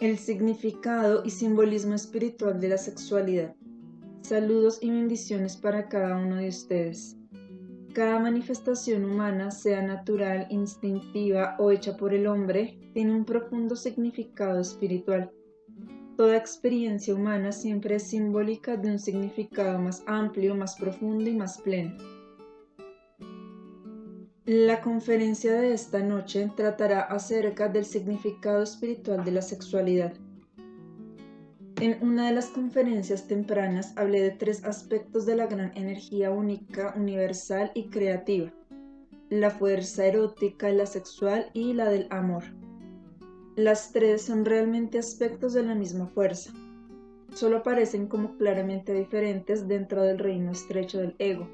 El significado y simbolismo espiritual de la sexualidad. Saludos y bendiciones para cada uno de ustedes. Cada manifestación humana, sea natural, instintiva o hecha por el hombre, tiene un profundo significado espiritual. Toda experiencia humana siempre es simbólica de un significado más amplio, más profundo y más pleno. La conferencia de esta noche tratará acerca del significado espiritual de la sexualidad. En una de las conferencias tempranas hablé de 3 aspectos de la gran energía única, universal y creativa: la fuerza erótica, la sexual y la del amor. Las 3 son realmente aspectos de la misma fuerza, solo aparecen como claramente diferentes dentro del reino estrecho del ego.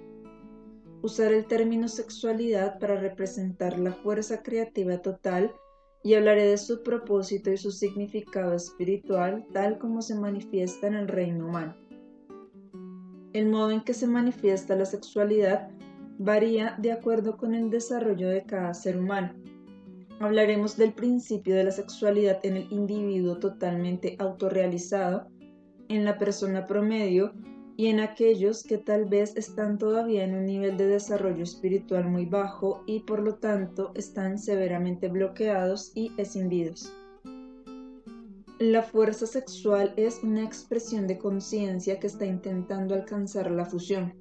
Usar el término sexualidad para representar la fuerza creativa total, y hablaré de su propósito y su significado espiritual tal como se manifiesta en el reino humano. El modo en que se manifiesta la sexualidad varía de acuerdo con el desarrollo de cada ser humano. Hablaremos del principio de la sexualidad en el individuo totalmente autorrealizado, en la persona promedio y en aquellos que tal vez están todavía en un nivel de desarrollo espiritual muy bajo y por lo tanto están severamente bloqueados y escindidos. La fuerza sexual es una expresión de conciencia que está intentando alcanzar la fusión.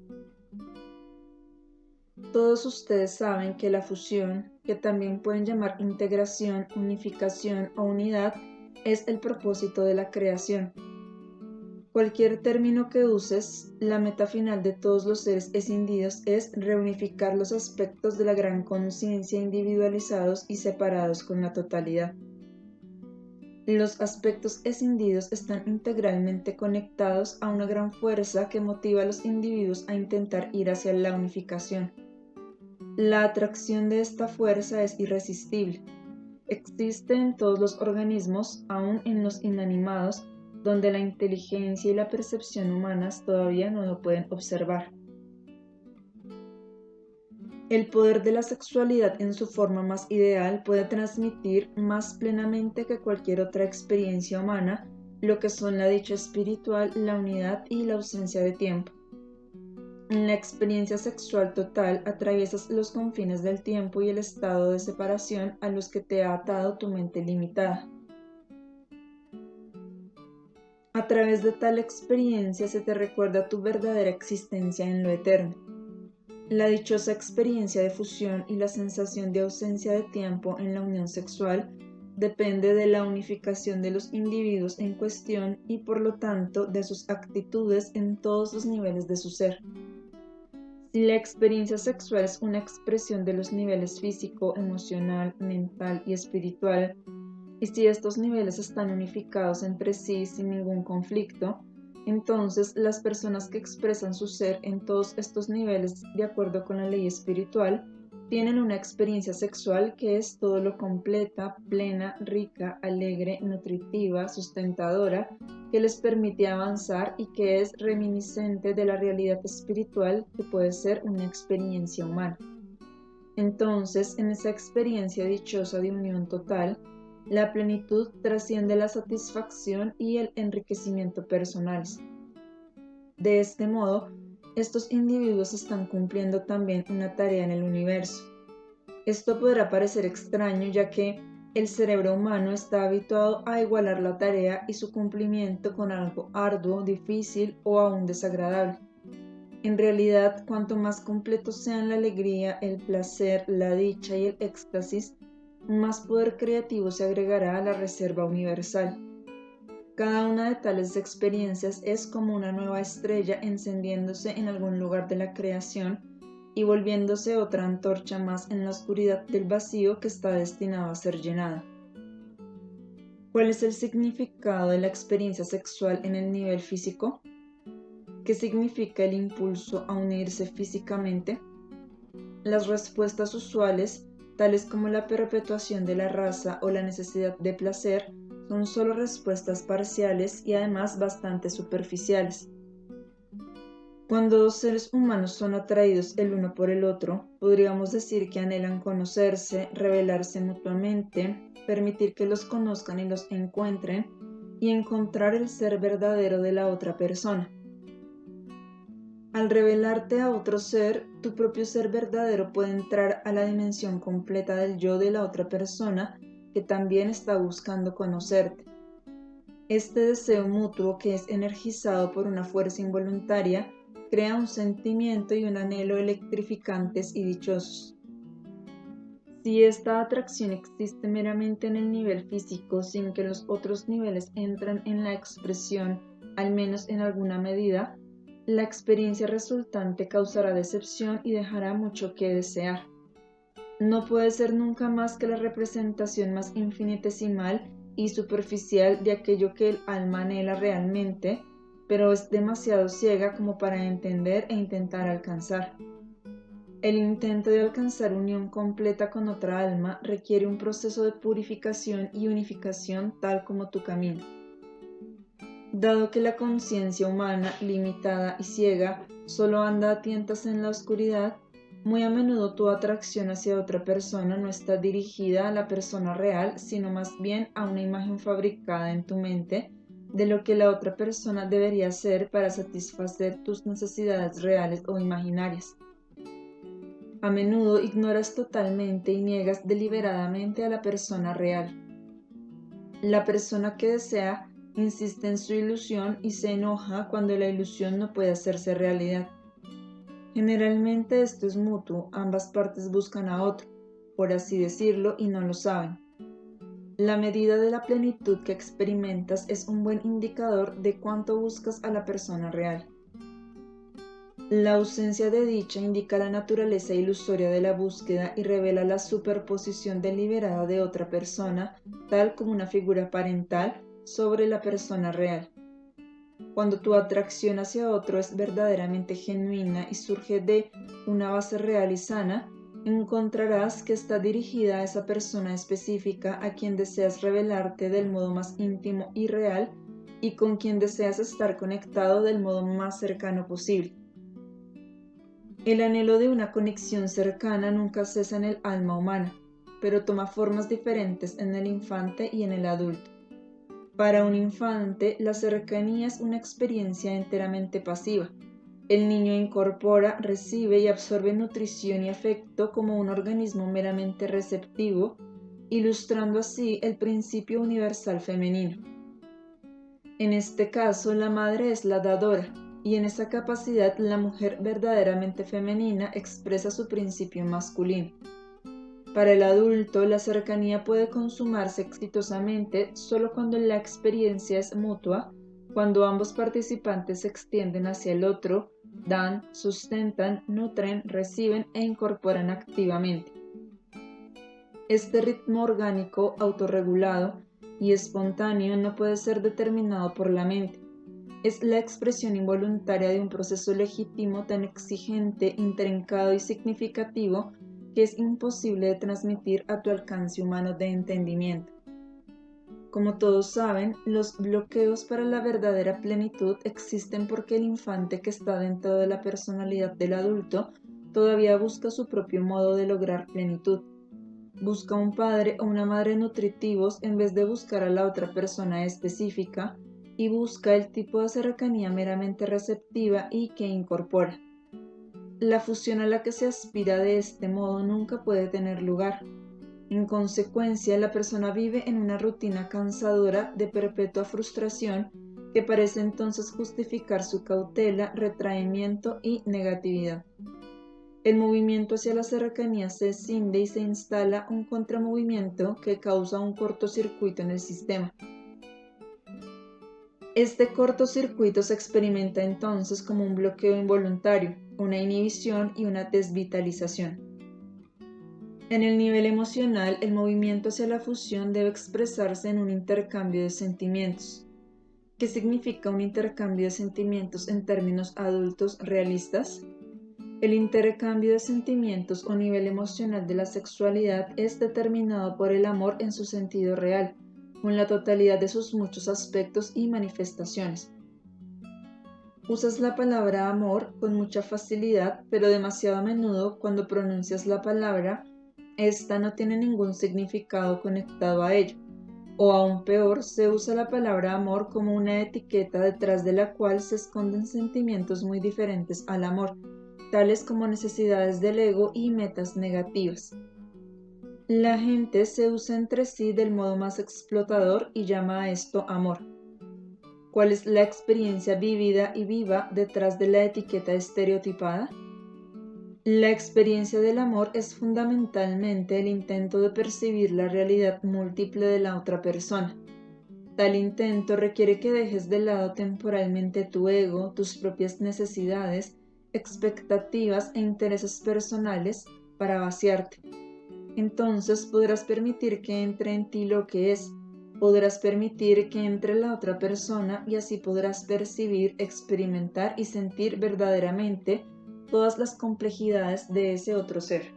Todos ustedes saben que la fusión, que también pueden llamar integración, unificación o unidad, es el propósito de la creación. Cualquier término que uses, la meta final de todos los seres escindidos es reunificar los aspectos de la gran conciencia individualizados y separados con la totalidad. Los aspectos escindidos están integralmente conectados a una gran fuerza que motiva a los individuos a intentar ir hacia la unificación. La atracción de esta fuerza es irresistible. Existe en todos los organismos, aún en los inanimados, donde la inteligencia y la percepción humanas todavía no lo pueden observar. El poder de la sexualidad en su forma más ideal puede transmitir más plenamente que cualquier otra experiencia humana lo que son la dicha espiritual, la unidad y la ausencia de tiempo. En la experiencia sexual total atraviesas los confines del tiempo y el estado de separación a los que te ha atado tu mente limitada. A través de tal experiencia se te recuerda tu verdadera existencia en lo eterno. La dichosa experiencia de fusión y la sensación de ausencia de tiempo en la unión sexual depende de la unificación de los individuos en cuestión y por lo tanto de sus actitudes en todos los niveles de su ser. Si la experiencia sexual es una expresión de los niveles físico, emocional, mental y espiritual, y si estos niveles están unificados entre sí sin ningún conflicto, entonces las personas que expresan su ser en todos estos niveles de acuerdo con la ley espiritual tienen una experiencia sexual que es todo lo completa, plena, rica, alegre, nutritiva, sustentadora, que les permite avanzar y que es reminiscente de la realidad espiritual que puede ser una experiencia humana. Entonces, en esa experiencia dichosa de unión total, la plenitud trasciende la satisfacción y el enriquecimiento personales. De este modo, estos individuos están cumpliendo también una tarea en el universo. Esto podrá parecer extraño ya que el cerebro humano está habituado a igualar la tarea y su cumplimiento con algo arduo, difícil o aún desagradable. En realidad, cuanto más completos sean la alegría, el placer, la dicha y el éxtasis, más poder creativo se agregará a la reserva universal. Cada una de tales experiencias es como una nueva estrella encendiéndose en algún lugar de la creación y volviéndose otra antorcha más en la oscuridad del vacío que está destinado a ser llenada. ¿Cuál es el significado de la experiencia sexual en el nivel físico? ¿Qué significa el impulso a unirse físicamente? Las respuestas usuales, tales como la perpetuación de la raza o la necesidad de placer, son solo respuestas parciales y además bastante superficiales. Cuando dos seres humanos son atraídos el uno por el otro, podríamos decir que anhelan conocerse, revelarse mutuamente, permitir que los conozcan y los encuentren, y encontrar el ser verdadero de la otra persona. Al revelarte a otro ser, tu propio ser verdadero puede entrar a la dimensión completa del yo de la otra persona que también está buscando conocerte. Este deseo mutuo, que es energizado por una fuerza involuntaria, crea un sentimiento y un anhelo electrificantes y dichosos. Si esta atracción existe meramente en el nivel físico sin que los otros niveles entren en la expresión, al menos en alguna medida, la experiencia resultante causará decepción y dejará mucho que desear. No puede ser nunca más que la representación más infinitesimal y superficial de aquello que el alma anhela realmente, pero es demasiado ciega como para entender e intentar alcanzar. El intento de alcanzar unión completa con otra alma requiere un proceso de purificación y unificación tal como tu camino. Dado que la conciencia humana, limitada y ciega, solo anda a tientas en la oscuridad, muy a menudo tu atracción hacia otra persona no está dirigida a la persona real, sino más bien a una imagen fabricada en tu mente de lo que la otra persona debería ser para satisfacer tus necesidades reales o imaginarias. A menudo ignoras totalmente y niegas deliberadamente a la persona real. La persona que desea insiste en su ilusión y se enoja cuando la ilusión no puede hacerse realidad. Generalmente esto es mutuo, ambas partes buscan a otro, por así decirlo, y no lo saben. La medida de la plenitud que experimentas es un buen indicador de cuánto buscas a la persona real. La ausencia de dicha indica la naturaleza ilusoria de la búsqueda y revela la superposición deliberada de otra persona, tal como una figura parental, sobre la persona real. Cuando tu atracción hacia otro es verdaderamente genuina y surge de una base real y sana, encontrarás que está dirigida a esa persona específica a quien deseas revelarte del modo más íntimo y real y con quien deseas estar conectado del modo más cercano posible. El anhelo de una conexión cercana nunca cesa en el alma humana, pero toma formas diferentes en el infante y en el adulto. Para un infante, la cercanía es una experiencia enteramente pasiva. El niño incorpora, recibe y absorbe nutrición y afecto como un organismo meramente receptivo, ilustrando así el principio universal femenino. En este caso, la madre es la dadora, y en esa capacidad la mujer verdaderamente femenina expresa su principio masculino. Para el adulto, la cercanía puede consumarse exitosamente solo cuando la experiencia es mutua, cuando ambos participantes se extienden hacia el otro, dan, sustentan, nutren, reciben e incorporan activamente. Este ritmo orgánico, autorregulado y espontáneo no puede ser determinado por la mente. Es la expresión involuntaria de un proceso legítimo tan exigente, intrincado y significativo que es imposible de transmitir a tu alcance humano de entendimiento. Como todos saben, los bloqueos para la verdadera plenitud existen porque el infante que está dentro de la personalidad del adulto todavía busca su propio modo de lograr plenitud. Busca un padre o una madre nutritivos en vez de buscar a la otra persona específica y busca el tipo de cercanía meramente receptiva y que incorpora. La fusión a la que se aspira de este modo nunca puede tener lugar. En consecuencia, la persona vive en una rutina cansadora de perpetua frustración que parece entonces justificar su cautela, retraimiento y negatividad. El movimiento hacia la cercanía se escinde y se instala un contramovimiento que causa un cortocircuito en el sistema. Este cortocircuito se experimenta entonces como un bloqueo involuntario, una inhibición y una desvitalización. En el nivel emocional, el movimiento hacia la fusión debe expresarse en un intercambio de sentimientos. ¿Qué significa un intercambio de sentimientos en términos adultos realistas? El intercambio de sentimientos o nivel emocional de la sexualidad es determinado por el amor en su sentido real, con la totalidad de sus muchos aspectos y manifestaciones. Usas la palabra amor con mucha facilidad, pero demasiado a menudo cuando pronuncias la palabra, esta no tiene ningún significado conectado a ello. O aún peor, se usa la palabra amor como una etiqueta detrás de la cual se esconden sentimientos muy diferentes al amor, tales como necesidades del ego y metas negativas. La gente se usa entre sí del modo más explotador y llama a esto amor. ¿Cuál es la experiencia vivida y viva detrás de la etiqueta estereotipada? La experiencia del amor es fundamentalmente el intento de percibir la realidad múltiple de la otra persona. Tal intento requiere que dejes de lado temporalmente tu ego, tus propias necesidades, expectativas e intereses personales para vaciarte. Entonces podrás permitir que entre en ti lo que es, podrás permitir que entre la otra persona y así podrás percibir, experimentar y sentir verdaderamente todas las complejidades de ese otro ser.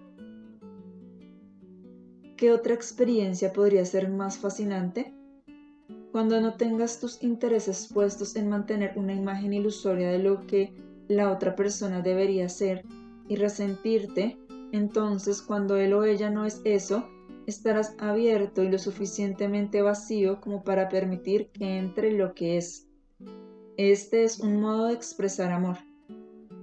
¿Qué otra experiencia podría ser más fascinante? Cuando no tengas tus intereses puestos en mantener una imagen ilusoria de lo que la otra persona debería ser y resentirte, entonces cuando él o ella no es eso, estarás abierto y lo suficientemente vacío como para permitir que entre lo que es. Este es un modo de expresar amor.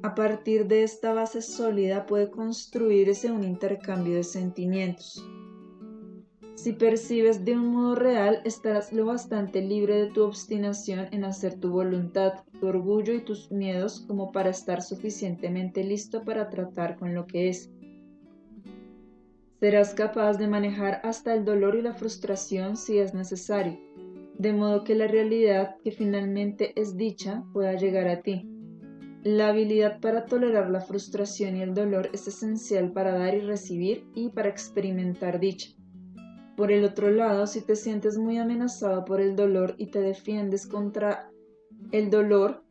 A partir de esta base sólida puede construirse un intercambio de sentimientos. Si percibes de un modo real, estarás lo bastante libre de tu obstinación en hacer tu voluntad, tu orgullo y tus miedos como para estar suficientemente listo para tratar con lo que es. Serás capaz de manejar hasta el dolor y la frustración si es necesario, de modo que la realidad que finalmente es dicha pueda llegar a ti. La habilidad para tolerar la frustración y el dolor es esencial para dar y recibir y para experimentar dicha. Por el otro lado, si te sientes muy amenazado por el dolor y te defiendes contra el dolor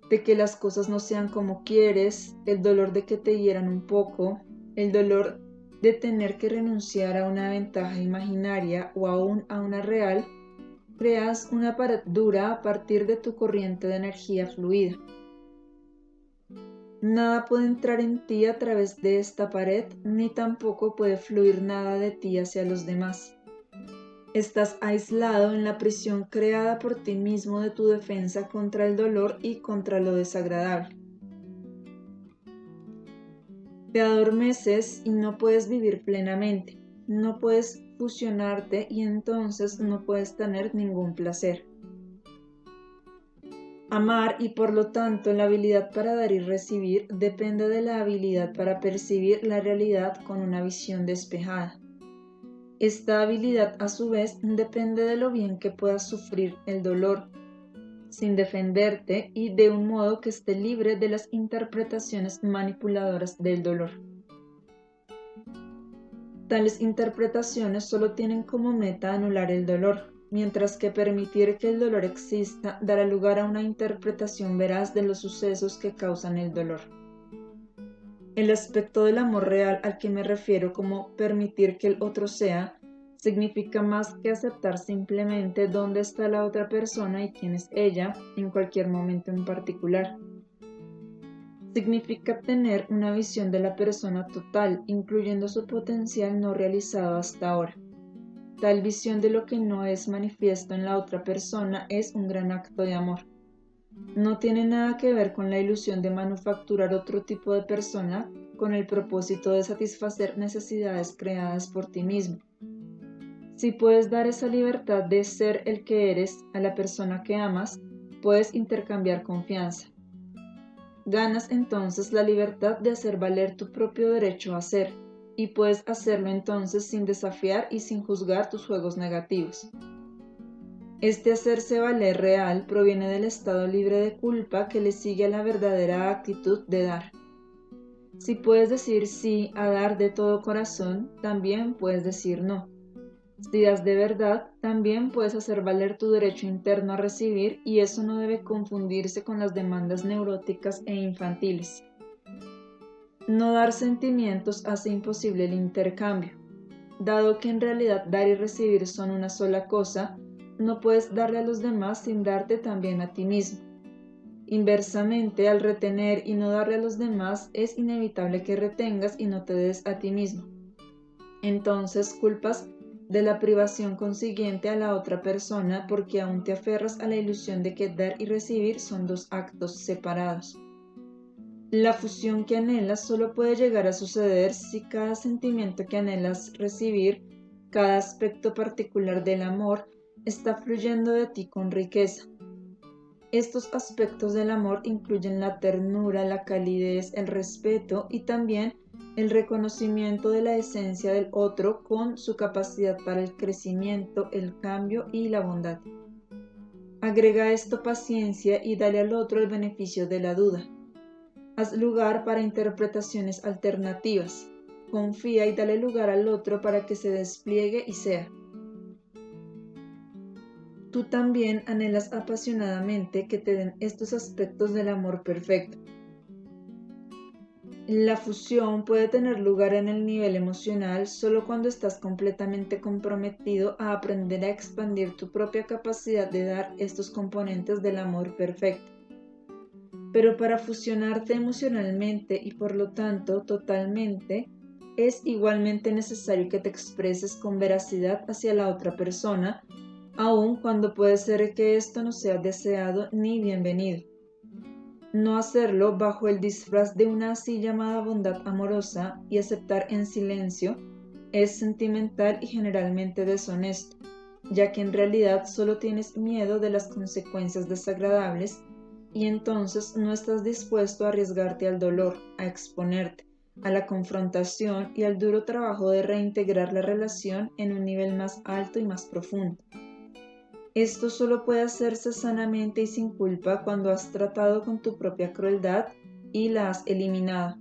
de que las cosas no sean como quieres, el dolor de que te hieran un poco, el dolor de tener que renunciar a una ventaja imaginaria o aún a una real, creas una pared dura a partir de tu corriente de energía fluida. Nada puede entrar en ti a través de esta pared, ni tampoco puede fluir nada de ti hacia los demás. Estás aislado en la prisión creada por ti mismo de tu defensa contra el dolor y contra lo desagradable. Te adormeces y no puedes vivir plenamente, no puedes fusionarte y entonces no puedes tener ningún placer. Amar y por lo tanto la habilidad para dar y recibir depende de la habilidad para percibir la realidad con una visión despejada. Esta habilidad a su vez depende de lo bien que puedas sufrir el dolor, sin defenderte y de un modo que esté libre de las interpretaciones manipuladoras del dolor. Tales interpretaciones solo tienen como meta anular el dolor, mientras que permitir que el dolor exista dará lugar a una interpretación veraz de los sucesos que causan el dolor. El aspecto del amor real al que me refiero como permitir que el otro sea, significa más que aceptar simplemente dónde está la otra persona y quién es ella en cualquier momento en particular. Significa tener una visión de la persona total, incluyendo su potencial no realizado hasta ahora. Tal visión de lo que no es manifiesto en la otra persona es un gran acto de amor. No tiene nada que ver con la ilusión de manufacturar otro tipo de persona con el propósito de satisfacer necesidades creadas por ti mismo. Si puedes dar esa libertad de ser el que eres a la persona que amas, puedes intercambiar confianza. Ganas entonces la libertad de hacer valer tu propio derecho a ser, y puedes hacerlo entonces sin desafiar y sin juzgar tus juegos negativos. Este hacerse valer real proviene del estado libre de culpa que le sigue a la verdadera actitud de dar. Si puedes decir sí a dar de todo corazón, también puedes decir no. Si das de verdad, también puedes hacer valer tu derecho interno a recibir y eso no debe confundirse con las demandas neuróticas e infantiles. No dar sentimientos hace imposible el intercambio. Dado que en realidad dar y recibir son una sola cosa, no puedes darle a los demás sin darte también a ti mismo. Inversamente, al retener y no darle a los demás, es inevitable que retengas y no te des a ti mismo. Entonces culpas de la privación consiguiente a la otra persona porque aún te aferras a la ilusión de que dar y recibir son dos actos separados. La fusión que anhelas solo puede llegar a suceder si cada sentimiento que anhelas recibir, cada aspecto particular del amor, está fluyendo de ti con riqueza. Estos aspectos del amor incluyen la ternura, la calidez, el respeto y también el reconocimiento de la esencia del otro con su capacidad para el crecimiento, el cambio y la bondad. Agrega a esto paciencia y dale al otro el beneficio de la duda. Haz lugar para interpretaciones alternativas. Confía y dale lugar al otro para que se despliegue y sea. Tú también anhelas apasionadamente que te den estos aspectos del amor perfecto. La fusión puede tener lugar en el nivel emocional solo cuando estás completamente comprometido a aprender a expandir tu propia capacidad de dar estos componentes del amor perfecto. Pero para fusionarte emocionalmente y por lo tanto totalmente, es igualmente necesario que te expreses con veracidad hacia la otra persona, aun cuando puede ser que esto no sea deseado ni bienvenido. No hacerlo bajo el disfraz de una así llamada bondad amorosa y aceptar en silencio es sentimental y generalmente deshonesto, ya que en realidad solo tienes miedo de las consecuencias desagradables y entonces no estás dispuesto a arriesgarte al dolor, a exponerte, a la confrontación y al duro trabajo de reintegrar la relación en un nivel más alto y más profundo. Esto solo puede hacerse sanamente y sin culpa cuando has tratado con tu propia crueldad y la has eliminado.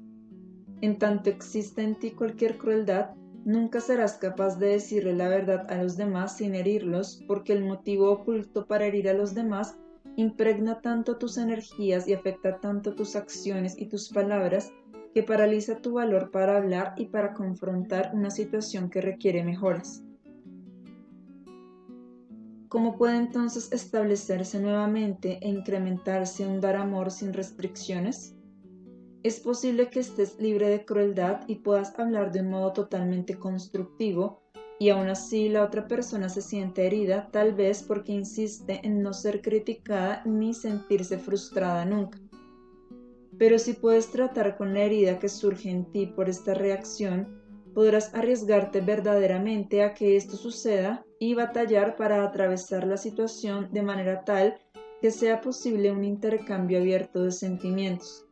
En tanto exista en ti cualquier crueldad, nunca serás capaz de decirle la verdad a los demás sin herirlos, porque el motivo oculto para herir a los demás impregna tanto tus energías y afecta tanto tus acciones y tus palabras que paraliza tu valor para hablar y para confrontar una situación que requiere mejoras. ¿Cómo puede entonces establecerse nuevamente e incrementarse un dar amor sin restricciones? Es posible que estés libre de crueldad y puedas hablar de un modo totalmente constructivo y aún así la otra persona se siente herida, tal vez porque insiste en no ser criticada ni sentirse frustrada nunca. Pero si puedes tratar con la herida que surge en ti por esta reacción, podrás arriesgarte verdaderamente a que esto suceda y batallar para atravesar la situación de manera tal que sea posible un intercambio abierto de sentimientos.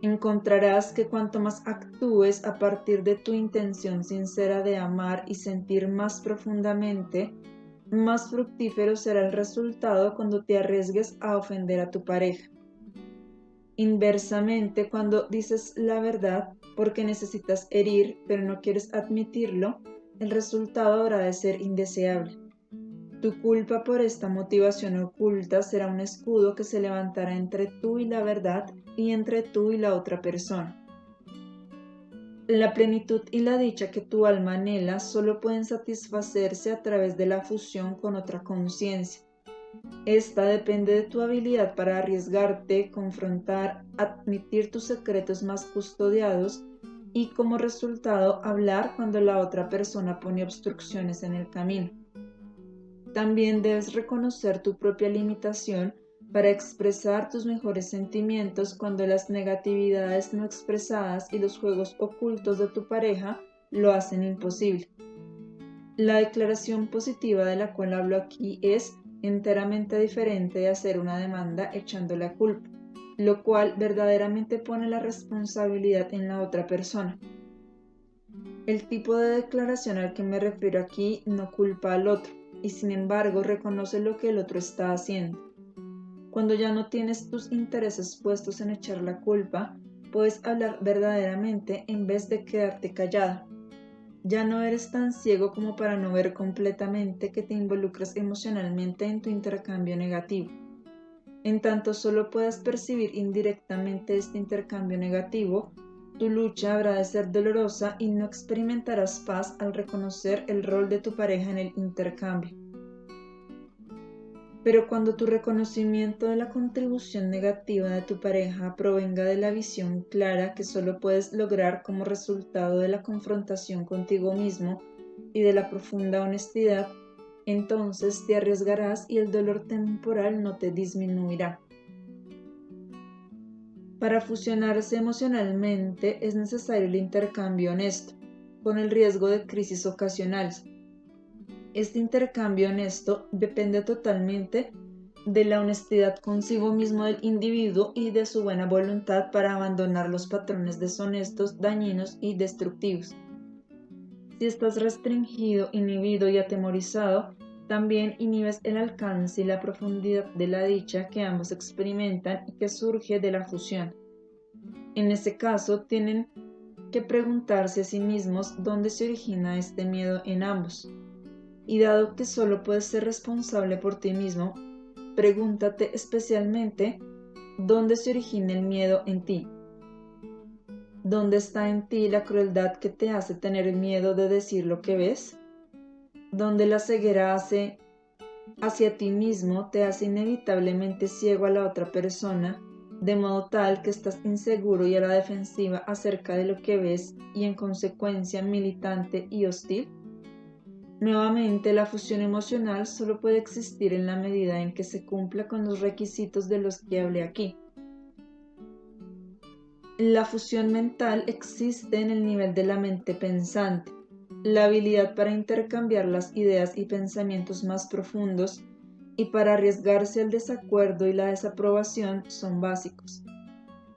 Encontrarás que cuanto más actúes a partir de tu intención sincera de amar y sentir más profundamente, más fructífero será el resultado cuando te arriesgues a ofender a tu pareja. Inversamente, cuando dices la verdad porque necesitas herir pero no quieres admitirlo, el resultado habrá de ser indeseable. Tu culpa por esta motivación oculta será un escudo que se levantará entre tú y la verdad y entre tú y la otra persona. La plenitud y la dicha que tu alma anhela solo pueden satisfacerse a través de la fusión con otra conciencia. Esta depende de tu habilidad para arriesgarte, confrontar, admitir tus secretos más custodiados y como resultado hablar cuando la otra persona pone obstrucciones en el camino. También debes reconocer tu propia limitación para expresar tus mejores sentimientos cuando las negatividades no expresadas y los juegos ocultos de tu pareja lo hacen imposible. La declaración positiva de la cual hablo aquí es enteramente diferente de hacer una demanda echando la culpa, lo cual verdaderamente pone la responsabilidad en la otra persona. El tipo de declaración al que me refiero aquí no culpa al otro y sin embargo reconoce lo que el otro está haciendo. Cuando ya no tienes tus intereses puestos en echar la culpa, puedes hablar verdaderamente en vez de quedarte callado. Ya no eres tan ciego como para no ver completamente que te involucras emocionalmente en tu intercambio negativo. En tanto solo puedas percibir indirectamente este intercambio negativo, tu lucha habrá de ser dolorosa y no experimentarás paz al reconocer el rol de tu pareja en el intercambio. Pero cuando tu reconocimiento de la contribución negativa de tu pareja provenga de la visión clara que solo puedes lograr como resultado de la confrontación contigo mismo y de la profunda honestidad, entonces te arriesgarás y el dolor temporal no te disminuirá. Para fusionarse emocionalmente es necesario el intercambio honesto, con el riesgo de crisis ocasionales. Este intercambio honesto depende totalmente de la honestidad consigo mismo del individuo y de su buena voluntad para abandonar los patrones deshonestos, dañinos y destructivos. Si estás restringido, inhibido y atemorizado, también inhibes el alcance y la profundidad de la dicha que ambos experimentan y que surge de la fusión. En ese caso, tienen que preguntarse a sí mismos dónde se origina este miedo en ambos. Y dado que solo puedes ser responsable por ti mismo, pregúntate especialmente dónde se origina el miedo en ti. ¿Dónde está en ti la crueldad que te hace tener miedo de decir lo que ves? ¿Dónde la ceguera hacia ti mismo te hace inevitablemente ciego a la otra persona, de modo tal que estás inseguro y a la defensiva acerca de lo que ves y en consecuencia militante y hostil? Nuevamente, la fusión emocional solo puede existir en la medida en que se cumpla con los requisitos de los que hablé aquí. La fusión mental existe en el nivel de la mente pensante. La habilidad para intercambiar las ideas y pensamientos más profundos y para arriesgarse al desacuerdo y la desaprobación son básicos.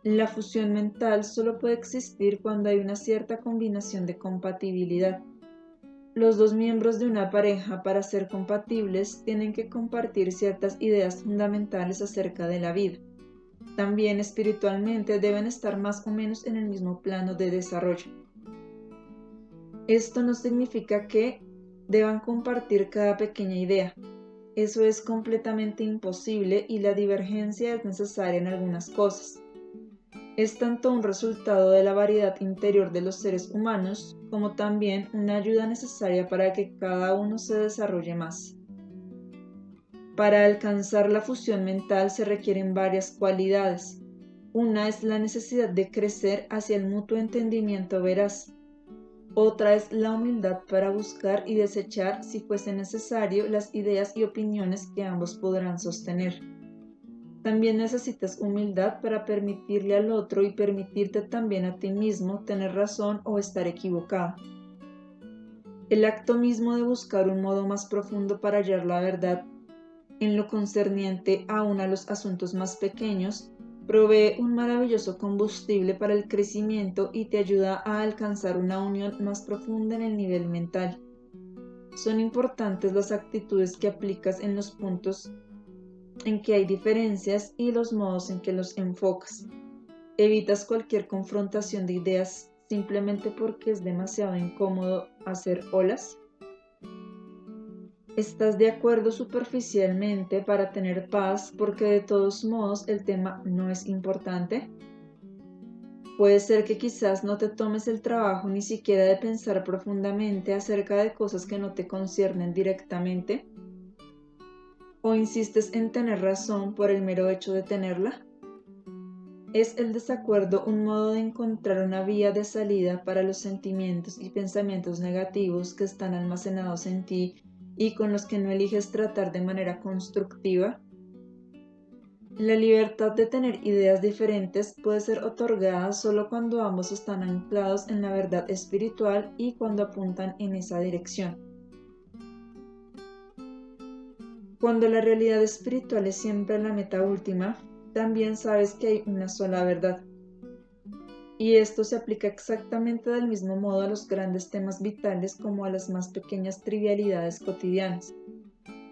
La fusión mental solo puede existir cuando hay una cierta combinación de compatibilidad. Los dos miembros de una pareja, para ser compatibles, tienen que compartir ciertas ideas fundamentales acerca de la vida. También espiritualmente deben estar más o menos en el mismo plano de desarrollo. Esto no significa que deban compartir cada pequeña idea. Eso es completamente imposible y la divergencia es necesaria en algunas cosas. Es tanto un resultado de la variedad interior de los seres humanos como también una ayuda necesaria para que cada uno se desarrolle más. Para alcanzar la fusión mental se requieren varias cualidades. Una es la necesidad de crecer hacia el mutuo entendimiento veraz. Otra es la humildad para buscar y desechar, si fuese necesario, las ideas y opiniones que ambos podrán sostener. También necesitas humildad para permitirle al otro y permitirte también a ti mismo tener razón o estar equivocado. El acto mismo de buscar un modo más profundo para hallar la verdad en lo concerniente aún a los asuntos más pequeños provee un maravilloso combustible para el crecimiento y te ayuda a alcanzar una unión más profunda en el nivel mental. Son importantes las actitudes que aplicas en los puntos en que hay diferencias y los modos en que los enfocas. Evitas cualquier confrontación de ideas simplemente porque es demasiado incómodo hacer olas. ¿Estás de acuerdo superficialmente para tener paz porque de todos modos el tema no es importante? Puede ser que quizás no te tomes el trabajo ni siquiera de pensar profundamente acerca de cosas que no te conciernen directamente. ¿O insistes en tener razón por el mero hecho de tenerla? ¿Es el desacuerdo un modo de encontrar una vía de salida para los sentimientos y pensamientos negativos que están almacenados en ti y con los que no eliges tratar de manera constructiva? La libertad de tener ideas diferentes puede ser otorgada solo cuando ambos están anclados en la verdad espiritual y cuando apuntan en esa dirección. Cuando la realidad espiritual es siempre la meta última, también sabes que hay una sola verdad. Y esto se aplica exactamente del mismo modo a los grandes temas vitales como a las más pequeñas trivialidades cotidianas.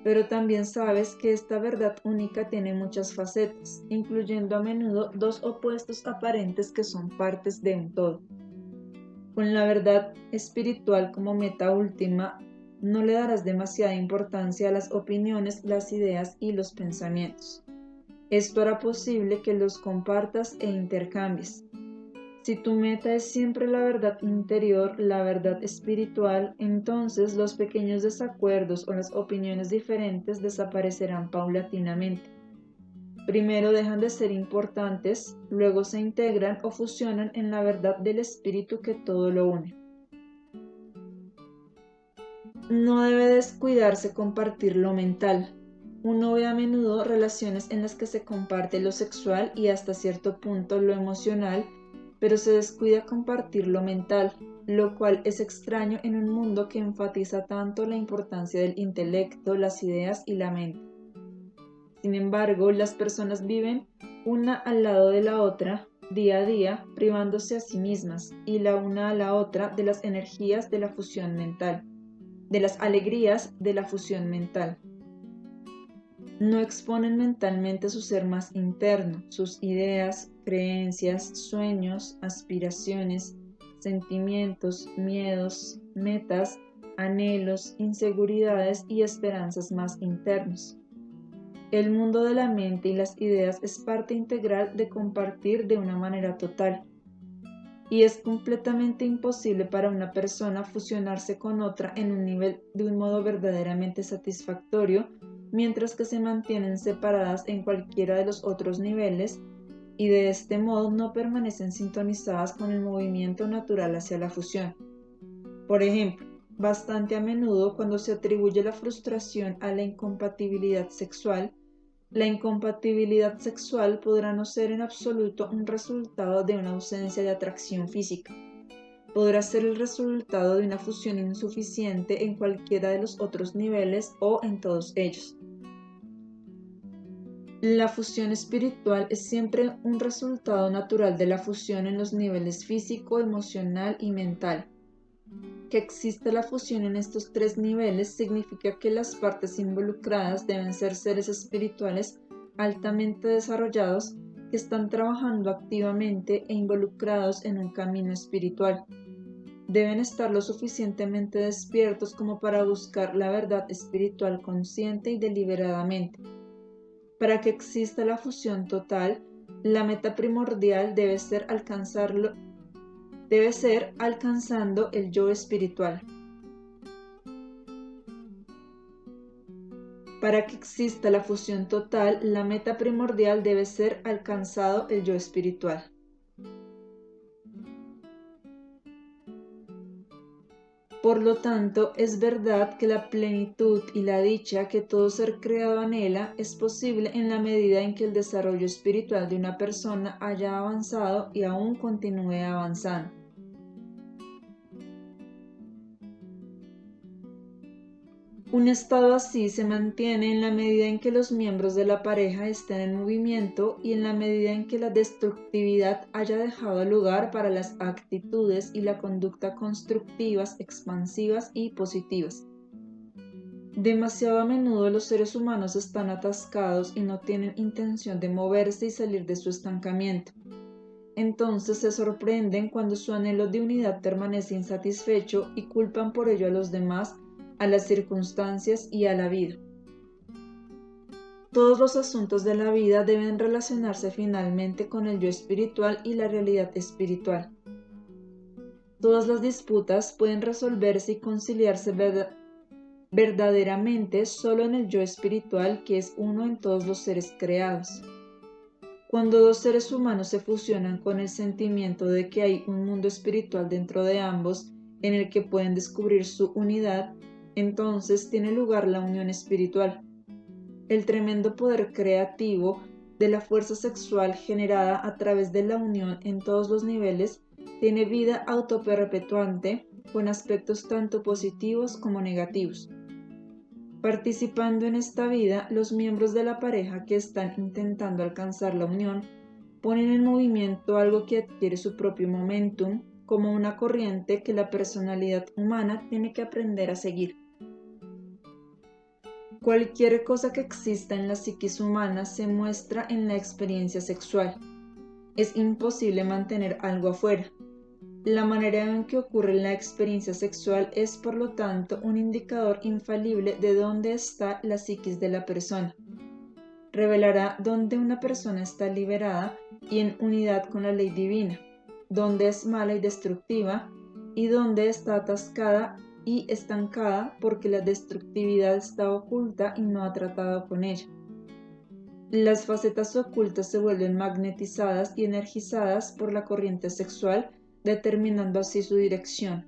Pero también sabes que esta verdad única tiene muchas facetas, incluyendo a menudo dos opuestos aparentes que son partes de un todo. Con la verdad espiritual como meta última, no le darás demasiada importancia a las opiniones, las ideas y los pensamientos. Esto hará posible que los compartas e intercambies. Si tu meta es siempre la verdad interior, la verdad espiritual, entonces los pequeños desacuerdos o las opiniones diferentes desaparecerán paulatinamente. Primero dejan de ser importantes, luego se integran o fusionan en la verdad del espíritu que todo lo une. No debe descuidarse compartir lo mental. Uno ve a menudo relaciones en las que se comparte lo sexual y hasta cierto punto lo emocional, pero se descuida compartir lo mental, lo cual es extraño en un mundo que enfatiza tanto la importancia del intelecto, las ideas y la mente. Sin embargo, las personas viven una al lado de la otra, día a día, privándose a sí mismas y la una a la otra de las energías de la fusión mental, de las alegrías de la fusión mental. No exponen mentalmente su ser más interno, sus ideas, creencias, sueños, aspiraciones, sentimientos, miedos, metas, anhelos, inseguridades y esperanzas más internos. El mundo de la mente y las ideas es parte integral de compartir de una manera total. Y es completamente imposible para una persona fusionarse con otra en un nivel de un modo verdaderamente satisfactorio, mientras que se mantienen separadas en cualquiera de los otros niveles y de este modo no permanecen sintonizadas con el movimiento natural hacia la fusión. Por ejemplo, bastante a menudo cuando se atribuye la frustración a la incompatibilidad sexual podrá no ser en absoluto un resultado de una ausencia de atracción física. Podrá ser el resultado de una fusión insuficiente en cualquiera de los otros niveles o en todos ellos. La fusión espiritual es siempre un resultado natural de la fusión en los niveles físico, emocional y mental. Que exista la fusión en estos tres niveles significa que las partes involucradas deben ser seres espirituales altamente desarrollados que están trabajando activamente e involucrados en un camino espiritual. Deben estar lo suficientemente despiertos como para buscar la verdad espiritual consciente y deliberadamente. Para que exista la fusión total, la meta primordial debe ser alcanzando el yo espiritual. Para que exista la fusión total, la meta primordial debe ser alcanzado el yo espiritual. Por lo tanto, es verdad que la plenitud y la dicha que todo ser creado anhela es posible en la medida en que el desarrollo espiritual de una persona haya avanzado y aún continúe avanzando. Un estado así se mantiene en la medida en que los miembros de la pareja estén en movimiento y en la medida en que la destructividad haya dejado lugar para las actitudes y la conducta constructivas, expansivas y positivas. Demasiado a menudo los seres humanos están atascados y no tienen intención de moverse y salir de su estancamiento. Entonces se sorprenden cuando su anhelo de unidad permanece insatisfecho y culpan por ello a los demás, a las circunstancias y a la vida. Todos los asuntos de la vida deben relacionarse finalmente con el yo espiritual y la realidad espiritual. Todas las disputas pueden resolverse y conciliarse verdaderamente solo en el yo espiritual que es uno en todos los seres creados. Cuando dos seres humanos se fusionan con el sentimiento de que hay un mundo espiritual dentro de ambos en el que pueden descubrir su unidad, entonces tiene lugar la unión espiritual. El tremendo poder creativo de la fuerza sexual generada a través de la unión en todos los niveles tiene vida autoperpetuante con aspectos tanto positivos como negativos. Participando en esta vida, los miembros de la pareja que están intentando alcanzar la unión ponen en movimiento algo que adquiere su propio momentum, como una corriente que la personalidad humana tiene que aprender a seguir. Cualquier cosa que exista en la psiquis humana se muestra en la experiencia sexual. Es imposible mantener algo afuera. La manera en que ocurre la experiencia sexual es, por lo tanto, un indicador infalible de dónde está la psiquis de la persona. Revelará dónde una persona está liberada y en unidad con la ley divina, dónde es mala y destructiva, y dónde está atascada y estancada porque la destructividad está oculta y no ha tratado con ella. Las facetas ocultas se vuelven magnetizadas y energizadas por la corriente sexual, determinando así su dirección.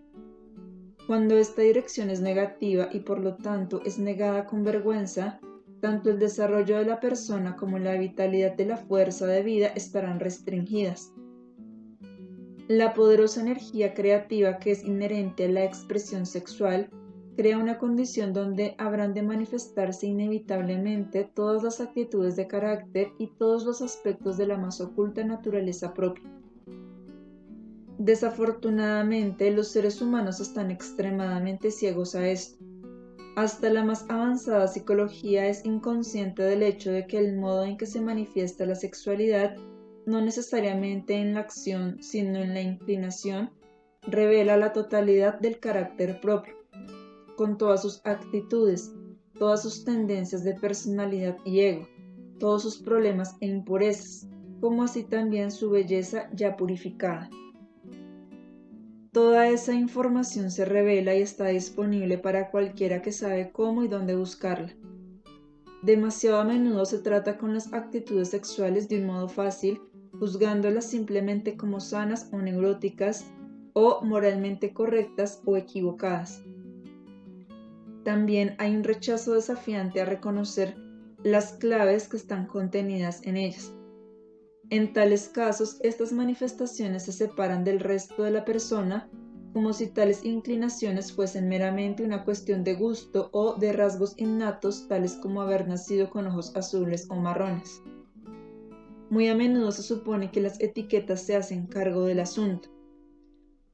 Cuando esta dirección es negativa y por lo tanto es negada con vergüenza, tanto el desarrollo de la persona como la vitalidad de la fuerza de vida estarán restringidas. La poderosa energía creativa que es inherente a la expresión sexual crea una condición donde habrán de manifestarse inevitablemente todas las actitudes de carácter y todos los aspectos de la más oculta naturaleza propia. Desafortunadamente, los seres humanos están extremadamente ciegos a esto. Hasta la más avanzada psicología es inconsciente del hecho de que el modo en que se manifiesta la sexualidad, no necesariamente en la acción, sino en la inclinación, revela la totalidad del carácter propio, con todas sus actitudes, todas sus tendencias de personalidad y ego, todos sus problemas e impurezas, como así también su belleza ya purificada. Toda esa información se revela y está disponible para cualquiera que sabe cómo y dónde buscarla. Demasiado a menudo se trata con las actitudes sexuales de un modo fácil, juzgándolas simplemente como sanas o neuróticas, o moralmente correctas o equivocadas. También hay un rechazo desafiante a reconocer las claves que están contenidas en ellas. En tales casos, estas manifestaciones se separan del resto de la persona como si tales inclinaciones fuesen meramente una cuestión de gusto o de rasgos innatos tales como haber nacido con ojos azules o marrones. Muy a menudo se supone que las etiquetas se hacen cargo del asunto.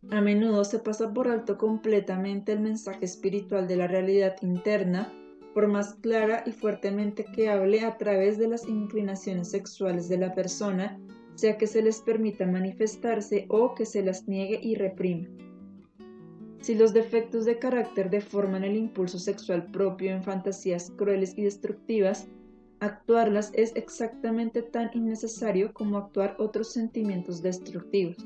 A menudo se pasa por alto completamente el mensaje espiritual de la realidad interna, por más clara y fuertemente que hable a través de las inclinaciones sexuales de la persona, sea que se les permita manifestarse o que se las niegue y reprima. Si los defectos de carácter deforman el impulso sexual propio en fantasías crueles y destructivas, actuarlas es exactamente tan innecesario como actuar otros sentimientos destructivos.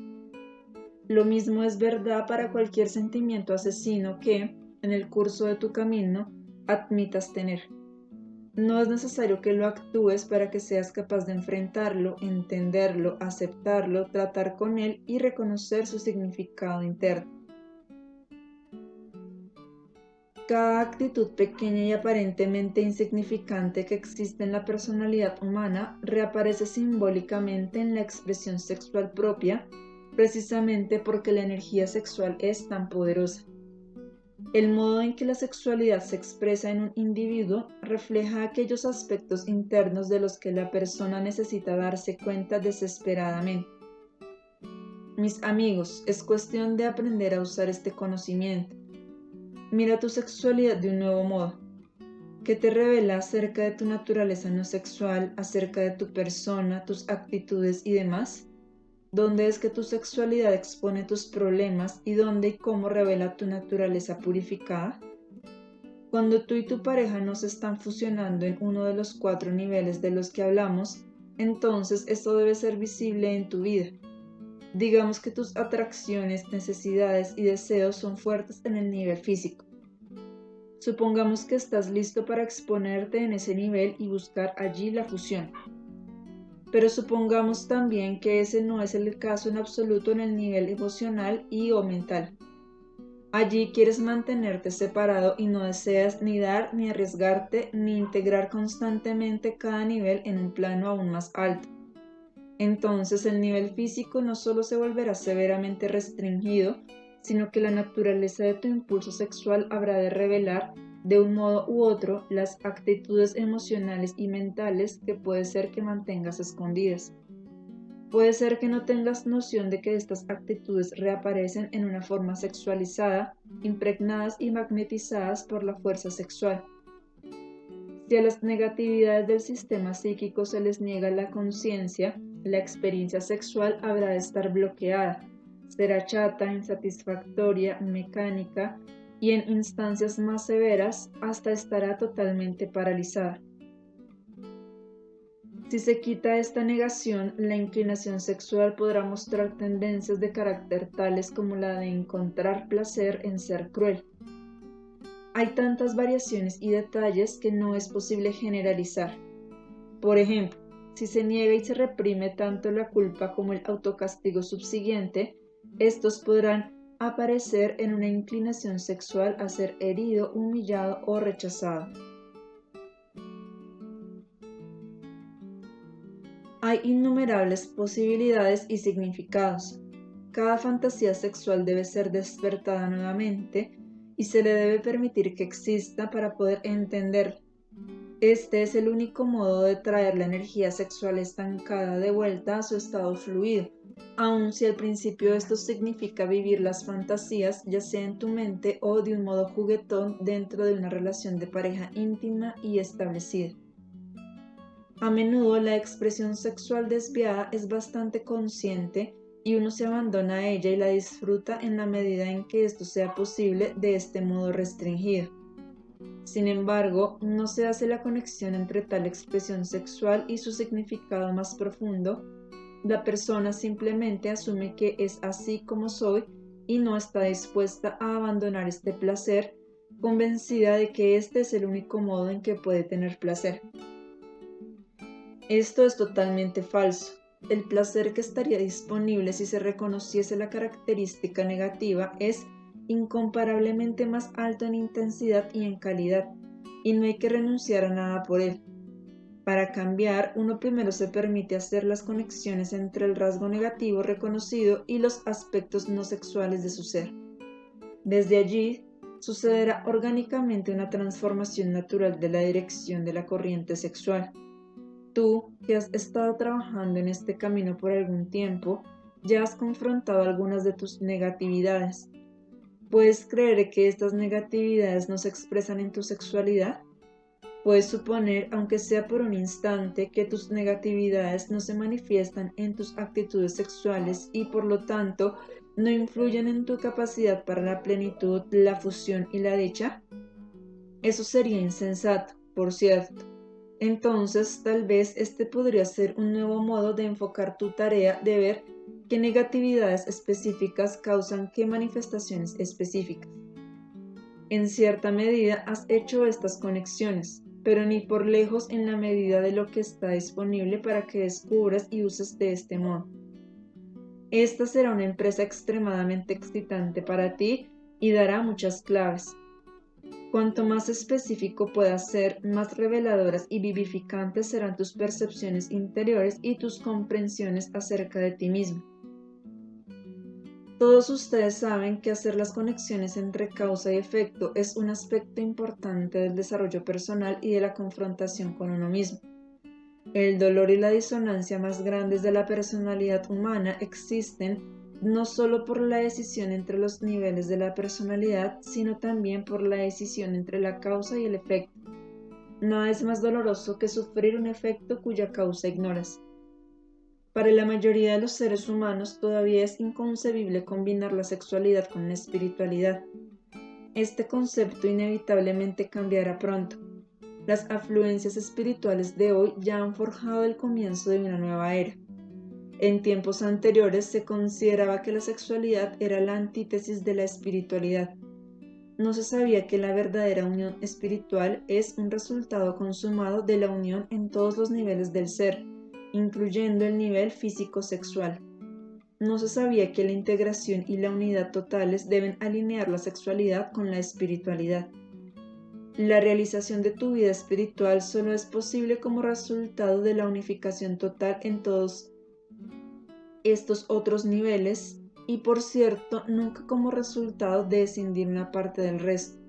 Lo mismo es verdad para cualquier sentimiento asesino que, en el curso de tu camino, admitas tener. No es necesario que lo actúes para que seas capaz de enfrentarlo, entenderlo, aceptarlo, tratar con él y reconocer su significado interno. Cada actitud pequeña y aparentemente insignificante que existe en la personalidad humana reaparece simbólicamente en la expresión sexual propia, precisamente porque la energía sexual es tan poderosa. El modo en que la sexualidad se expresa en un individuo refleja aquellos aspectos internos de los que la persona necesita darse cuenta desesperadamente. Mis amigos, es cuestión de aprender a usar este conocimiento. Mira tu sexualidad de un nuevo modo. ¿Qué te revela acerca de tu naturaleza no sexual, acerca de tu persona, tus actitudes y demás? ¿Dónde es que tu sexualidad expone tus problemas y dónde y cómo revela tu naturaleza purificada? Cuando tú y tu pareja no se están fusionando en uno de los 4 niveles de los que hablamos, entonces esto debe ser visible en tu vida. Digamos que tus atracciones, necesidades y deseos son fuertes en el nivel físico. Supongamos que estás listo para exponerte en ese nivel y buscar allí la fusión. Pero supongamos también que ese no es el caso en absoluto en el nivel emocional y o mental. Allí quieres mantenerte separado y no deseas ni dar ni arriesgarte ni integrar constantemente cada nivel en un plano aún más alto. Entonces el nivel físico no solo se volverá severamente restringido, sino que la naturaleza de tu impulso sexual habrá de revelar, de un modo u otro, las actitudes emocionales y mentales que puede ser que mantengas escondidas. Puede ser que no tengas noción de que estas actitudes reaparecen en una forma sexualizada, impregnadas y magnetizadas por la fuerza sexual. Si a las negatividades del sistema psíquico se les niega la conciencia, la experiencia sexual habrá de estar bloqueada, será chata, insatisfactoria, mecánica y en instancias más severas hasta estará totalmente paralizada. Si se quita esta negación, la inclinación sexual podrá mostrar tendencias de carácter tales como la de encontrar placer en ser cruel. Hay tantas variaciones y detalles que no es posible generalizar. Por ejemplo, si se niega y se reprime tanto la culpa como el autocastigo subsiguiente, estos podrán aparecer en una inclinación sexual a ser herido, humillado o rechazado. Hay innumerables posibilidades y significados. Cada fantasía sexual debe ser despertada nuevamente y se le debe permitir que exista para poder entenderla. Este es el único modo de traer la energía sexual estancada de vuelta a su estado fluido, aun si al principio esto significa vivir las fantasías ya sea en tu mente o de un modo juguetón dentro de una relación de pareja íntima y establecida. A menudo la expresión sexual desviada es bastante consciente y uno se abandona a ella y la disfruta en la medida en que esto sea posible de este modo restringido. Sin embargo, no se hace la conexión entre tal expresión sexual y su significado más profundo. La persona simplemente asume que es así como soy y no está dispuesta a abandonar este placer, convencida de que este es el único modo en que puede tener placer. Esto es totalmente falso. El placer que estaría disponible si se reconociese la característica negativa es incomparablemente más alto en intensidad y en calidad, y no hay que renunciar a nada por él. Para cambiar, uno primero se permite hacer las conexiones entre el rasgo negativo reconocido y los aspectos no sexuales de su ser. Desde allí, sucederá orgánicamente una transformación natural de la dirección de la corriente sexual. Tú, que has estado trabajando en este camino por algún tiempo, ya has confrontado algunas de tus negatividades. ¿Puedes creer que estas negatividades no se expresan en tu sexualidad? Puedes suponer, aunque sea por un instante, que tus negatividades no se manifiestan en tus actitudes sexuales y por lo tanto no influyen en tu capacidad para la plenitud, la fusión y la dicha. Eso sería insensato, por cierto. Entonces, tal vez este podría ser un nuevo modo de enfocar tu tarea de ver qué negatividades específicas causan qué manifestaciones específicas. En cierta medida has hecho estas conexiones, pero ni por lejos en la medida de lo que está disponible para que descubras y uses de este modo. Esta será una empresa extremadamente excitante para ti y dará muchas claves. Cuanto más específico puedas ser, más reveladoras y vivificantes serán tus percepciones interiores y tus comprensiones acerca de ti mismo. Todos ustedes saben que hacer las conexiones entre causa y efecto es un aspecto importante del desarrollo personal y de la confrontación con uno mismo. El dolor y la disonancia más grandes de la personalidad humana existen no solo por la decisión entre los niveles de la personalidad, sino también por la decisión entre la causa y el efecto. Nada es más doloroso que sufrir un efecto cuya causa ignoras. Para la mayoría de los seres humanos todavía es inconcebible combinar la sexualidad con la espiritualidad. Este concepto inevitablemente cambiará pronto. Las afluencias espirituales de hoy ya han forjado el comienzo de una nueva era. En tiempos anteriores se consideraba que la sexualidad era la antítesis de la espiritualidad. No se sabía que la verdadera unión espiritual es un resultado consumado de la unión en todos los niveles del ser, incluyendo el nivel físico-sexual. No se sabía que la integración y la unidad totales deben alinear la sexualidad con la espiritualidad. La realización de tu vida espiritual solo es posible como resultado de la unificación total en todos estos otros niveles y, por cierto, nunca como resultado de escindir una parte del resto.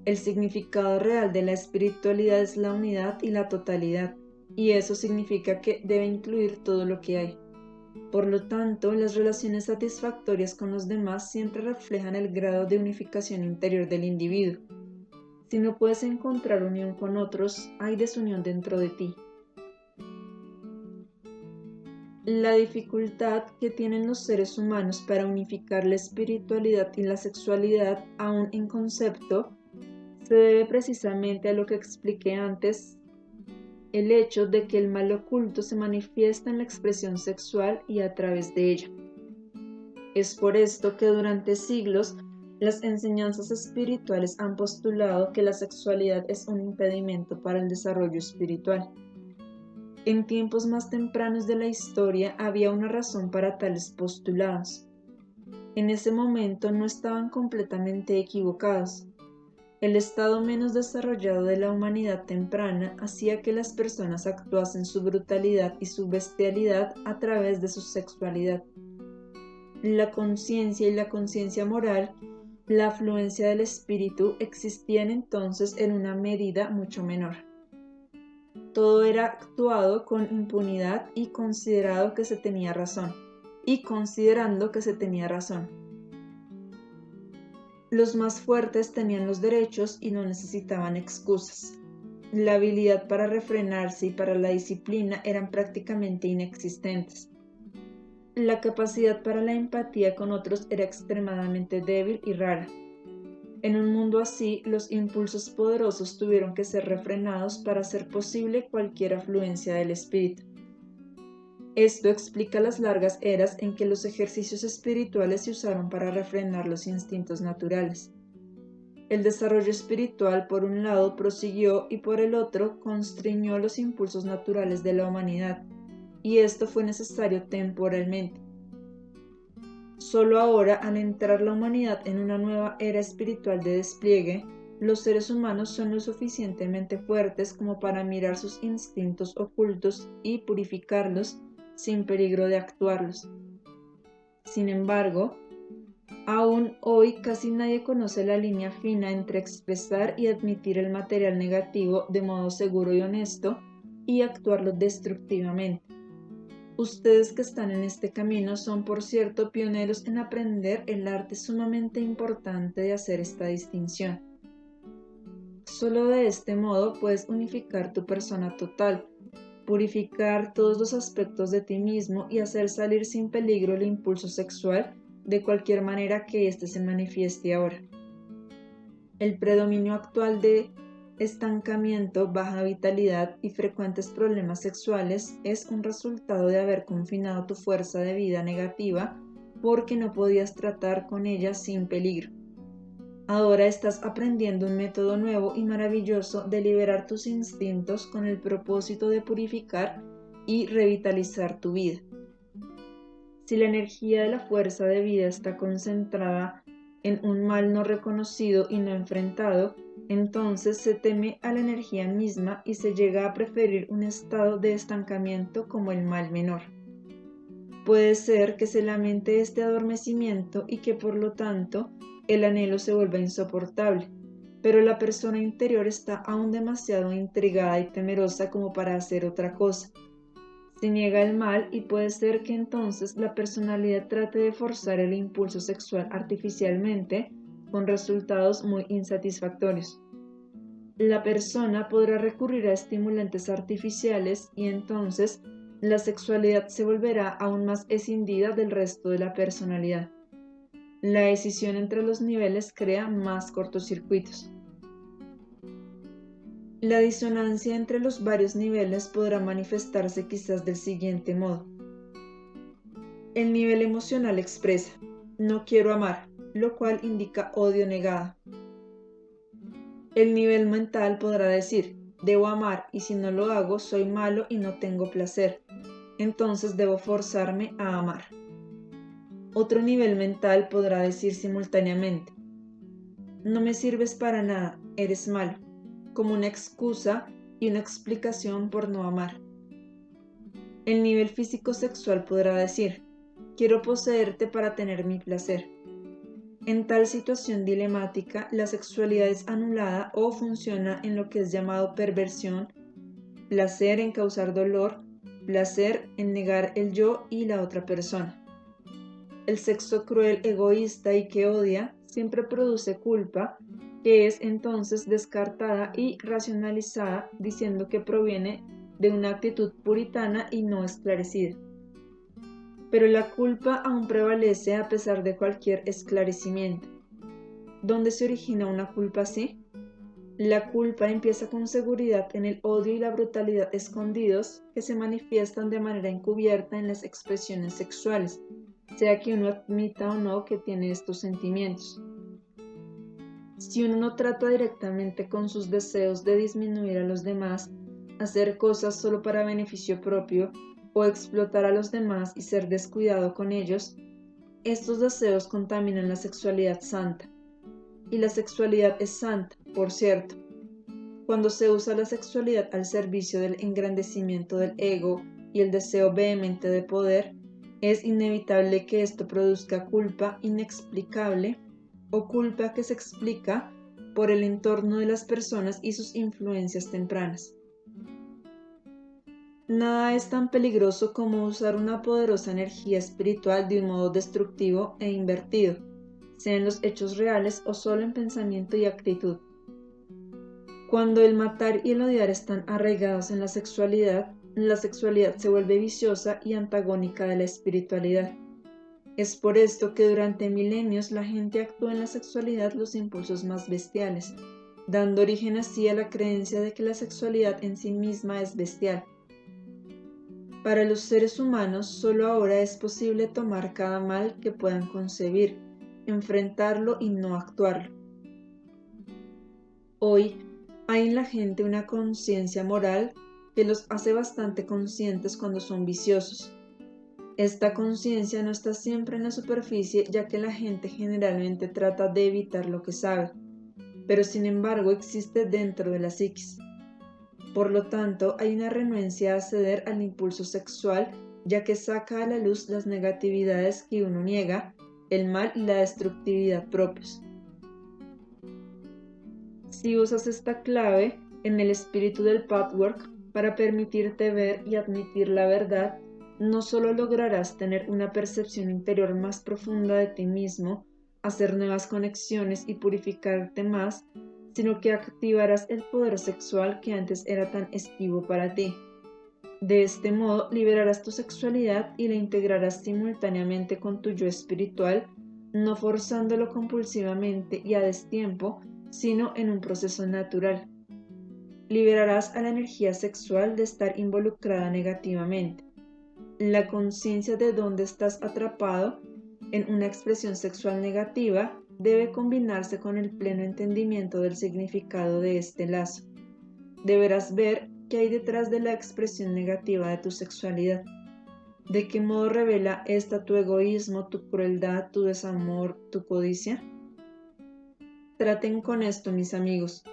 El significado real de la espiritualidad es la unidad y la totalidad, y eso significa que debe incluir todo lo que hay. Por lo tanto, las relaciones satisfactorias con los demás siempre reflejan el grado de unificación interior del individuo. Si no puedes encontrar unión con otros, hay desunión dentro de ti. La dificultad que tienen los seres humanos para unificar la espiritualidad y la sexualidad, aún en concepto, se debe precisamente a lo que expliqué antes el hecho de que el mal oculto se manifiesta en la expresión sexual y a través de ella. Es por esto que durante siglos las enseñanzas espirituales han postulado que la sexualidad es un impedimento para el desarrollo espiritual. En tiempos más tempranos de la historia había una razón para tales postulados. En ese momento no estaban completamente equivocados. El estado menos desarrollado de la humanidad temprana hacía que las personas actuasen su brutalidad y su bestialidad a través de su sexualidad. La conciencia y la conciencia moral, la afluencia del espíritu, existían entonces en una medida mucho menor. Todo era actuado con impunidad y considerando que se tenía razón. Los más fuertes tenían los derechos y no necesitaban excusas. La habilidad para refrenarse y para la disciplina eran prácticamente inexistentes. La capacidad para la empatía con otros era extremadamente débil y rara. En un mundo así, los impulsos poderosos tuvieron que ser refrenados para hacer posible cualquier afluencia del espíritu. Esto explica las largas eras en que los ejercicios espirituales se usaron para refrenar los instintos naturales. El desarrollo espiritual, por un lado, prosiguió y por el otro, constriñó los impulsos naturales de la humanidad, y esto fue necesario temporalmente. Solo ahora, al entrar la humanidad en una nueva era espiritual de despliegue, los seres humanos son lo suficientemente fuertes como para mirar sus instintos ocultos y purificarlos sin peligro de actuarlos. Sin embargo, aún hoy casi nadie conoce la línea fina entre expresar y admitir el material negativo de modo seguro y honesto y actuarlo destructivamente. Ustedes que están en este camino son, por cierto, pioneros en aprender el arte sumamente importante de hacer esta distinción. Solo de este modo puedes unificar tu persona total, purificar todos los aspectos de ti mismo y hacer salir sin peligro el impulso sexual de cualquier manera que éste se manifieste ahora. El predominio actual de estancamiento, baja vitalidad y frecuentes problemas sexuales es un resultado de haber confinado tu fuerza de vida negativa porque no podías tratar con ella sin peligro. Ahora estás aprendiendo un método nuevo y maravilloso de liberar tus instintos con el propósito de purificar y revitalizar tu vida. Si la energía de la fuerza de vida está concentrada en un mal no reconocido y no enfrentado, entonces se teme a la energía misma y se llega a preferir un estado de estancamiento como el mal menor. Puede ser que se lamente este adormecimiento y que por lo tanto el anhelo se vuelva insoportable, pero la persona interior está aún demasiado intrigada y temerosa como para hacer otra cosa. Se niega el mal y puede ser que entonces la personalidad trate de forzar el impulso sexual artificialmente con resultados muy insatisfactorios. La persona podrá recurrir a estimulantes artificiales y entonces la sexualidad se volverá aún más escindida del resto de la personalidad. La escisión entre los niveles crea más cortocircuitos. La disonancia entre los varios niveles podrá manifestarse quizás del siguiente modo. El nivel emocional expresa, no quiero amar, lo cual indica odio negado. El nivel mental podrá decir, debo amar y si no lo hago soy malo y no tengo placer, entonces debo forzarme a amar. Otro nivel mental podrá decir simultáneamente, no me sirves para nada, eres malo, como una excusa y una explicación por no amar. El nivel físico-sexual podrá decir, quiero poseerte para tener mi placer. En tal situación dilemática, la sexualidad es anulada o funciona en lo que es llamado perversión, placer en causar dolor, placer en negar el yo y la otra persona. El sexo cruel, egoísta y que odia siempre produce culpa, que es entonces descartada y racionalizada diciendo que proviene de una actitud puritana y no esclarecida. Pero la culpa aún prevalece a pesar de cualquier esclarecimiento. ¿Dónde se origina una culpa así? La culpa empieza con seguridad en el odio y la brutalidad escondidos que se manifiestan de manera encubierta en las expresiones sexuales, sea que uno admita o no que tiene estos sentimientos. Si uno no trata directamente con sus deseos de disminuir a los demás, hacer cosas solo para beneficio propio o explotar a los demás y ser descuidado con ellos, estos deseos contaminan la sexualidad santa. Y la sexualidad es santa, por cierto. Cuando se usa la sexualidad al servicio del engrandecimiento del ego y el deseo vehemente de poder, es inevitable que esto produzca culpa inexplicable o culpa que se explica por el entorno de las personas y sus influencias tempranas. Nada es tan peligroso como usar una poderosa energía espiritual de un modo destructivo e invertido, sea en los hechos reales o solo en pensamiento y actitud. Cuando el matar y el odiar están arraigados en la sexualidad se vuelve viciosa y antagónica de la espiritualidad. Es por esto que durante milenios la gente actuó en la sexualidad los impulsos más bestiales, dando origen así a la creencia de que la sexualidad en sí misma es bestial. Para los seres humanos, solo ahora es posible tomar cada mal que puedan concebir, enfrentarlo y no actuarlo. Hoy hay en la gente una conciencia moral que los hace bastante conscientes cuando son viciosos. Esta conciencia no está siempre en la superficie, ya que la gente generalmente trata de evitar lo que sabe, pero sin embargo existe dentro de la psiquis. Por lo tanto, hay una renuencia a ceder al impulso sexual, ya que saca a la luz las negatividades que uno niega, el mal y la destructividad propios. Si usas esta clave en el espíritu del pathwork para permitirte ver y admitir la verdad, no solo lograrás tener una percepción interior más profunda de ti mismo, hacer nuevas conexiones y purificarte más, sino que activarás el poder sexual que antes era tan esquivo para ti. De este modo liberarás tu sexualidad y la integrarás simultáneamente con tu yo espiritual, no forzándolo compulsivamente y a destiempo, sino en un proceso natural. Liberarás a la energía sexual de estar involucrada negativamente. La conciencia de dónde estás atrapado en una expresión sexual negativa debe combinarse con el pleno entendimiento del significado de este lazo. Deberás ver qué hay detrás de la expresión negativa de tu sexualidad. ¿De qué modo revela esta tu egoísmo, tu crueldad, tu desamor, tu codicia? Traten con esto, mis amigos.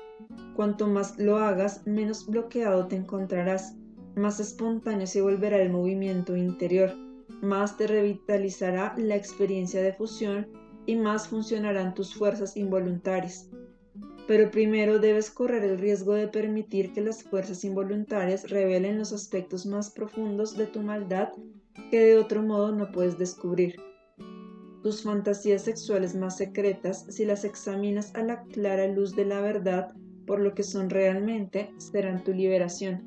Cuanto más lo hagas, menos bloqueado te encontrarás, más espontáneo se volverá el movimiento interior, más te revitalizará la experiencia de fusión y más funcionarán tus fuerzas involuntarias. Pero primero debes correr el riesgo de permitir que las fuerzas involuntarias revelen los aspectos más profundos de tu maldad que de otro modo no puedes descubrir. Tus fantasías sexuales más secretas, si las examinas a la clara luz de la verdad por lo que son realmente, serán tu liberación.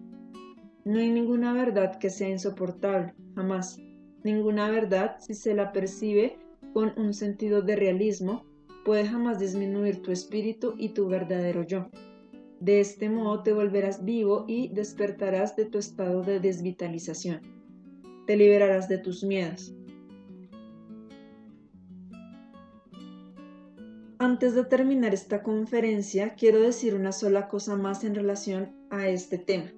No hay ninguna verdad que sea insoportable, jamás. Ninguna verdad, si se la percibe con un sentido de realismo, puede jamás disminuir tu espíritu y tu verdadero yo. De este modo te volverás vivo y despertarás de tu estado de desvitalización. Te liberarás de tus miedos. Antes de terminar esta conferencia, quiero decir una sola cosa más en relación a este tema.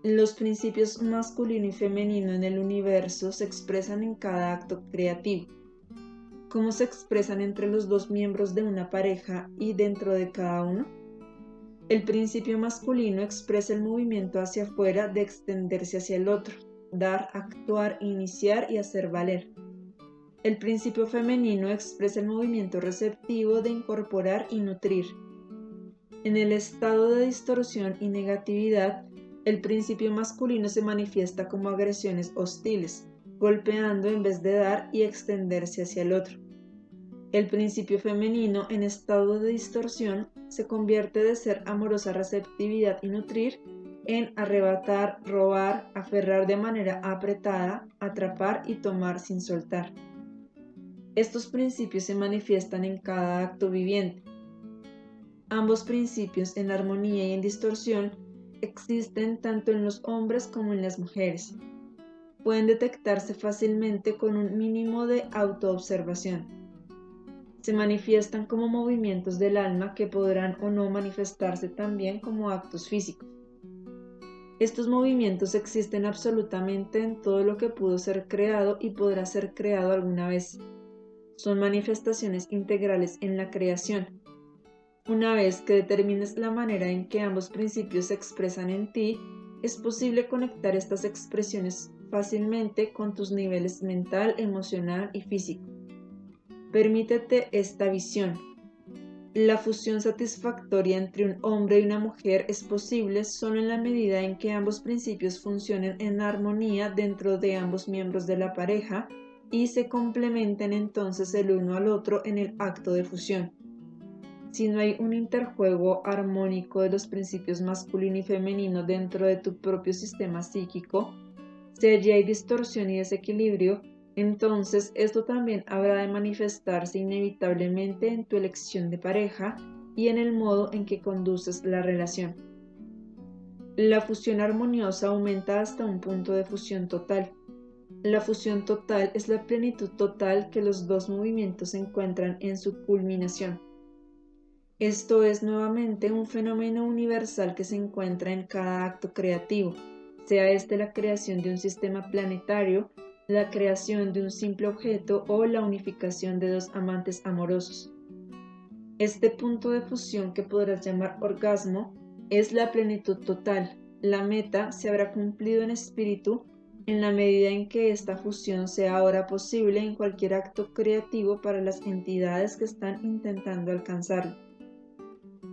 Los principios masculino y femenino en el universo se expresan en cada acto creativo. ¿Cómo se expresan entre los dos miembros de una pareja y dentro de cada uno? El principio masculino expresa el movimiento hacia afuera de extenderse hacia el otro, dar, actuar, iniciar y hacer valer. El principio femenino expresa el movimiento receptivo de incorporar y nutrir. En el estado de distorsión y negatividad, el principio masculino se manifiesta como agresiones hostiles, golpeando en vez de dar y extenderse hacia el otro. El principio femenino en estado de distorsión se convierte de ser amorosa receptividad y nutrir en arrebatar, robar, aferrar de manera apretada, atrapar y tomar sin soltar. Estos principios se manifiestan en cada acto viviente. Ambos principios, en armonía y en distorsión, existen tanto en los hombres como en las mujeres. Pueden detectarse fácilmente con un mínimo de autoobservación. Se manifiestan como movimientos del alma que podrán o no manifestarse también como actos físicos. Estos movimientos existen absolutamente en todo lo que pudo ser creado y podrá ser creado alguna vez. Son manifestaciones integrales en la creación. Una vez que determines la manera en que ambos principios se expresan en ti, es posible conectar estas expresiones fácilmente con tus niveles mental, emocional y físico. Permítete esta visión. La fusión satisfactoria entre un hombre y una mujer es posible solo en la medida en que ambos principios funcionen en armonía dentro de ambos miembros de la pareja y se complementen entonces el uno al otro en el acto de fusión. Si no hay un interjuego armónico de los principios masculino y femenino dentro de tu propio sistema psíquico, si allí hay distorsión y desequilibrio, entonces esto también habrá de manifestarse inevitablemente en tu elección de pareja y en el modo en que conduces la relación. La fusión armoniosa aumenta hasta un punto de fusión total. La fusión total es la plenitud total que los dos movimientos encuentran en su culminación. Esto es nuevamente un fenómeno universal que se encuentra en cada acto creativo, sea este la creación de un sistema planetario, la creación de un simple objeto o la unificación de dos amantes amorosos. Este punto de fusión que podrás llamar orgasmo es la plenitud total. La meta se habrá cumplido en espíritu en la medida en que esta fusión sea ahora posible en cualquier acto creativo para las entidades que están intentando alcanzarlo.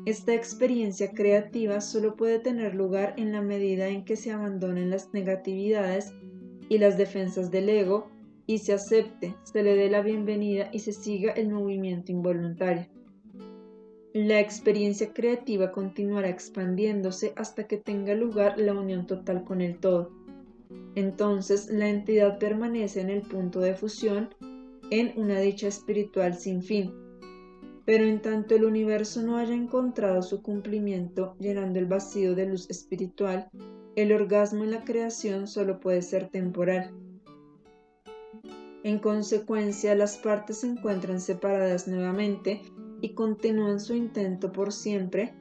Esta experiencia creativa solo puede tener lugar en la medida en que se abandonen las negatividades y las defensas del ego y se acepte, se le dé la bienvenida y se siga el movimiento involuntario. La experiencia creativa continuará expandiéndose hasta que tenga lugar la unión total con el todo. Entonces la entidad permanece en el punto de fusión en una dicha espiritual sin fin. Pero en tanto el universo no haya encontrado su cumplimiento llenando el vacío de luz espiritual, el orgasmo en la creación solo puede ser temporal. En consecuencia, las partes se encuentran separadas nuevamente y continúan su intento por siempre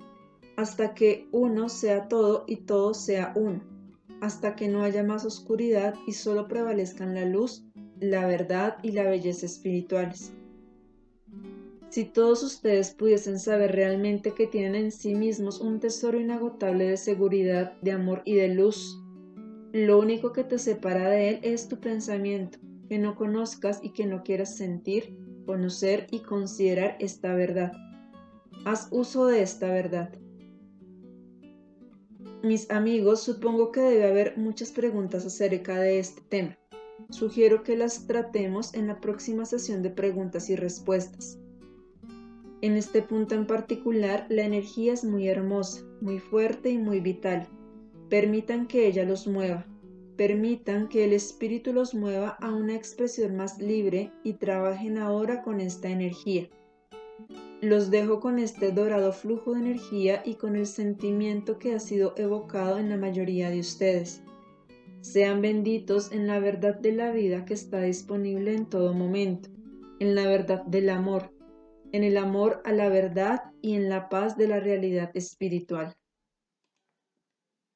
hasta que uno sea todo y todo sea uno, hasta que no haya más oscuridad y solo prevalezcan la luz, la verdad y la belleza espirituales. Si todos ustedes pudiesen saber realmente que tienen en sí mismos un tesoro inagotable de seguridad, de amor y de luz, lo único que te separa de él es tu pensamiento, que no conozcas y que no quieras sentir, conocer y considerar esta verdad. Haz uso de esta verdad. Mis amigos, supongo que debe haber muchas preguntas acerca de este tema. Sugiero que las tratemos en la próxima sesión de preguntas y respuestas. En este punto en particular, la energía es muy hermosa, muy fuerte y muy vital. Permitan que ella los mueva. Permitan que el espíritu los mueva a una expresión más libre y trabajen ahora con esta energía. Los dejo con este dorado flujo de energía y con el sentimiento que ha sido evocado en la mayoría de ustedes. Sean benditos en la verdad de la vida que está disponible en todo momento, en la verdad del amor, en el amor a la verdad y en la paz de la realidad espiritual.